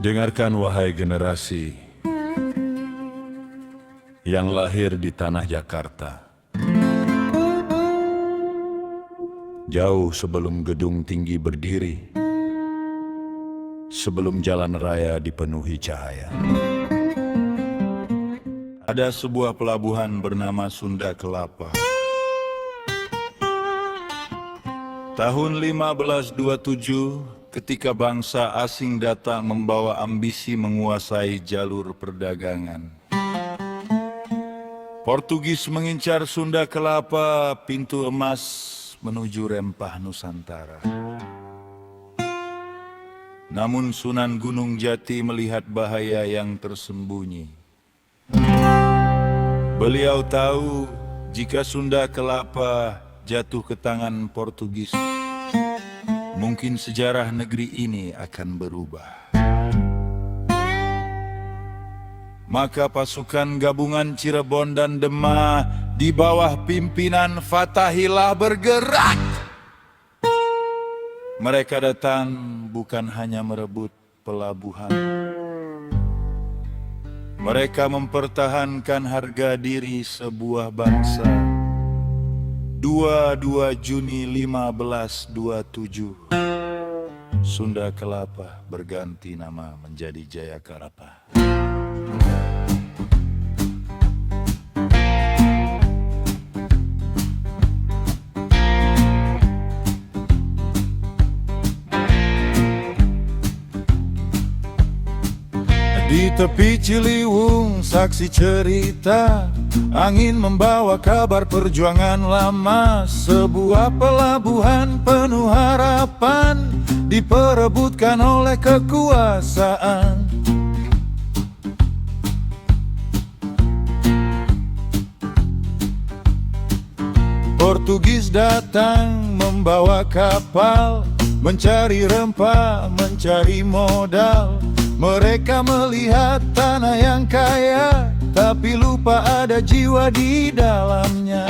Dengarkan wahai generasi yang lahir di tanah Jakarta. Jauh sebelum gedung tinggi berdiri, sebelum jalan raya dipenuhi cahaya, ada sebuah pelabuhan bernama Sunda Kelapa. Tahun 1527, ketika bangsa asing datang membawa ambisi menguasai jalur perdagangan, Portugis mengincar Sunda Kelapa, pintu emas menuju rempah Nusantara. Namun Sunan Gunung Jati melihat bahaya yang tersembunyi. Beliau tahu jika Sunda Kelapa jatuh ke tangan Portugis, mungkin sejarah negeri ini akan berubah. Maka pasukan gabungan Cirebon dan Demak di bawah pimpinan Fathahillah bergerak. Mereka datang bukan hanya merebut pelabuhan. Mereka mempertahankan harga diri sebuah bangsa. 22 Juni 1527, Sunda Kelapa berganti nama menjadi Jayakarta. Di tepi Ciliwung saksi cerita, angin membawa kabar perjuangan lama. Sebuah pelabuhan penuh harapan diperebutkan oleh kekuasaan. Portugis datang membawa kapal, mencari rempah, mencari modal. Mereka melihat tanah yang kaya, tapi lupa ada jiwa di dalamnya.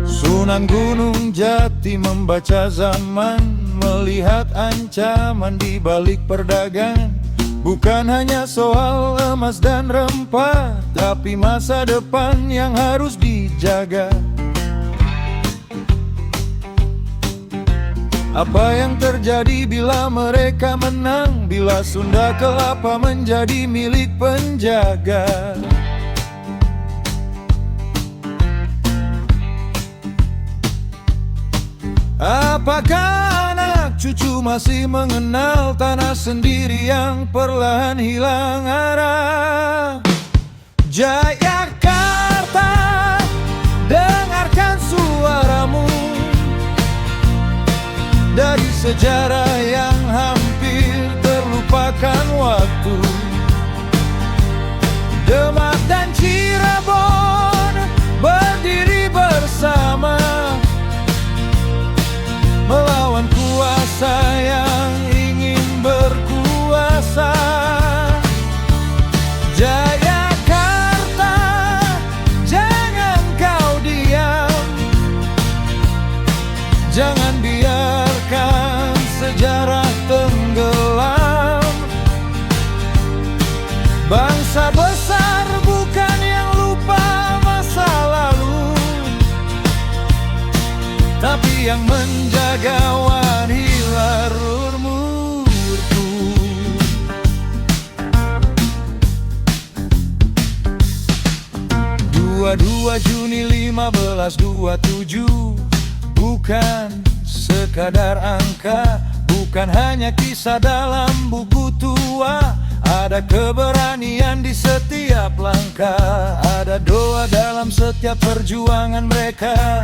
Sunan Gunung Jati membaca zaman, melihat ancaman di balik perdagangan. Bukan hanya soal emas dan rempah, tapi masa depan yang harus dijaga. Apa yang terjadi bila mereka menang, bila Sunda Kelapa menjadi milik penjaga? Apakah anak cucu masih mengenal tanah sendiri yang perlahan hilang arah? Jayakarta, dengarkan suaramu dari sejarah yang hampir terlupakan waktu. Demak dan Cirebon berdiri bersama, melawan kuasa yang ingin berkuasa. Jayakarta, jangan kau diam, jangan biarkan sejarah tenggelam. Bangsa besar bukan yang lupa masa lalu, tapi yang menjaga warilar murku. 22 Juni 1527, bukan sekadar angka, bukan hanya kisah dalam buku tua. Ada keberanian di setiap langkah, ada doa dalam setiap perjuangan mereka.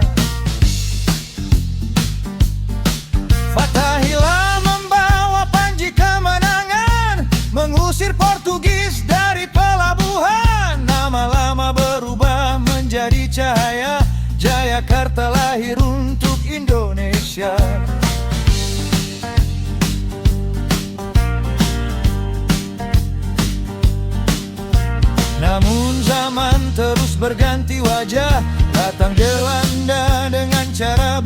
Fathahillah membawa panji kemenangan, mengusir Portugis dari pelabuhan. Nama lama berubah menjadi cahaya, Jayakarta lahir untuk Indonesia. Namun zaman terus berganti wajah, datang Belanda dengan cara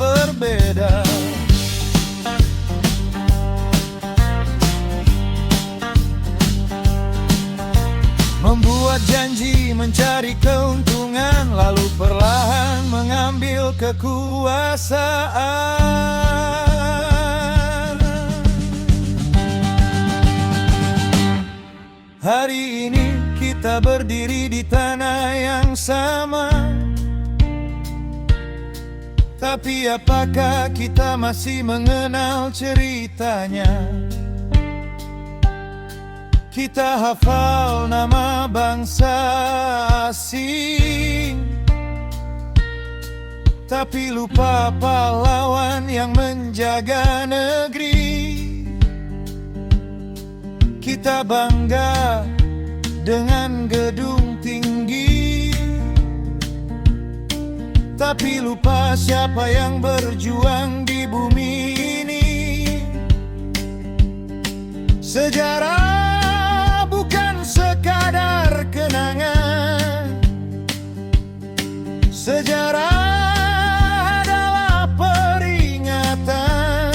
membuat janji mencari keuntungan, lalu perlahan mengambil kekuasaan. Hari ini kita berdiri di tanah yang sama, tapi apakah kita masih mengenal ceritanya? Kita hafal nama bangsa asing, tapi lupa pahlawan yang menjaga negeri. Kita bangga dengan gedung tinggi, tapi lupa siapa yang berjuang di bumi ini. Sejarah bukan sekadar kenangan, sejarah adalah peringatan,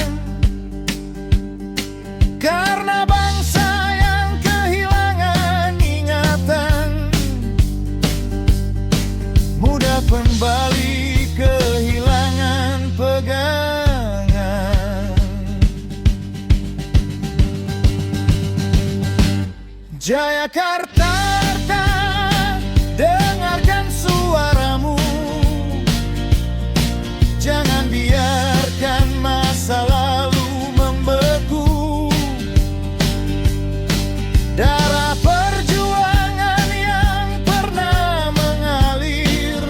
karena bangsa yang kehilangan ingatan mudah kembali kehilangan pegangan. Jayakarta, dengarkan suaramu. Jangan biarkan masa lalu membeku. Darah perjuangan yang pernah mengalir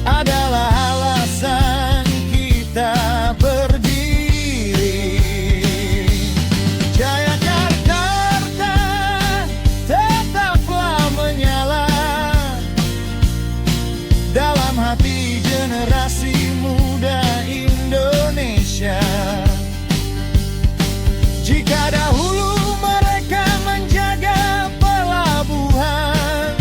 adalah alasan kita berdiri. Jayakarta tetaplah menyala dalam hati generasi muda Indonesia. Jika dahulu mereka menjaga pelabuhan,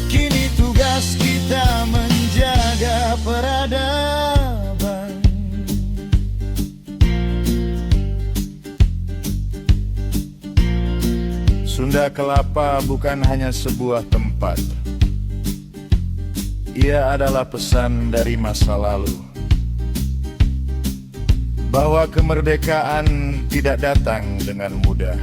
kini tugas kita menjaga peradaban. Sunda Kelapa bukan hanya sebuah tempat. Ia adalah pesan dari masa lalu, bahwa kemerdekaan tidak datang dengan mudah.